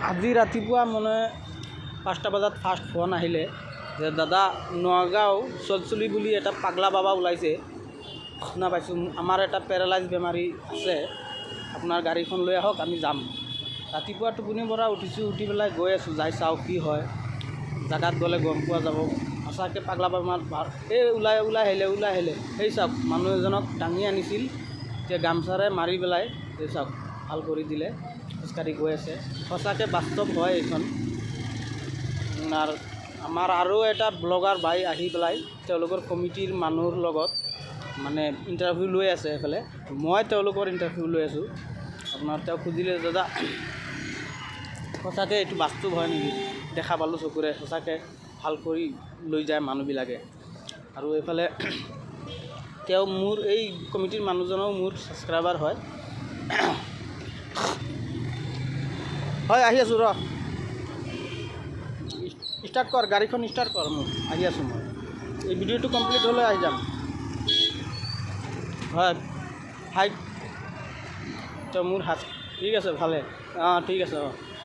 আজি ৰাতিপুৱা মানে 5টা বজাত ফাৰ্ষ্ট ফোন আহিলে যে দাদা নগাঁও চলচলি বুলি এটা পাগলা বাবা ওলাইছে, শুনা পাইছোঁ। আমাৰ এটা পেৰালাইজ বেমাৰী আছে, আপোনাৰ গাড়ীখন লৈ আহক, আমি যাম। ৰাতিপুৱা টোপনিৰ পৰা উঠিছোঁ, উঠি পেলাই গৈ আছোঁ, যাই চাওঁ কি হয়। জেগাত গ'লে গম পোৱা যাব। সঁচাকৈ পাগলা বেমাৰ এই ওলাই আহিলে সেই চাওক, মানুহ এজনক দাঙি আনিছিল, এতিয়া গামচাৰে মাৰি পেলাই এই চাওক ভাল কৰি দিলে, খোজকাঢ়ি গৈ আছে। সঁচাকৈ বাস্তৱ হয় এইখন। আৰু আমাৰ আৰু এটা ব্লগাৰ ভাই আহি পেলাই তেওঁলোকৰ কমিটিৰ মানুহৰ লগত মানে ইণ্টাৰভিউ লৈ আছে এইফালে, মই তেওঁলোকৰ ইণ্টাৰভিউ লৈ আছোঁ। আপোনাৰ তেওঁ সুধিলে দাদা সঁচাকৈ এইটো বাস্তৱ হয় নেকি? দেখা পালোঁ চকুৰে, সঁচাকৈ ভাল কৰি লৈ যায় মানুহবিলাকে। আৰু এইফালে তেওঁ মোৰ এই কমিটিৰ মানুহজনেও মোৰ ছাবস্ক্ৰাইবাৰ হয়। হয়, আহি আছোঁ, ৰ ষ্টাৰ্ট কৰ, গাড়ীখন ষ্টাৰ্ট কৰ, মোৰ আহি আছোঁ মই। এই ভিডিঅ'টো কমপ্লিট হ'লে আহি যাম। হয়, হাই তো মোৰ হাত ঠিক আছে, ভালে, ঠিক আছে।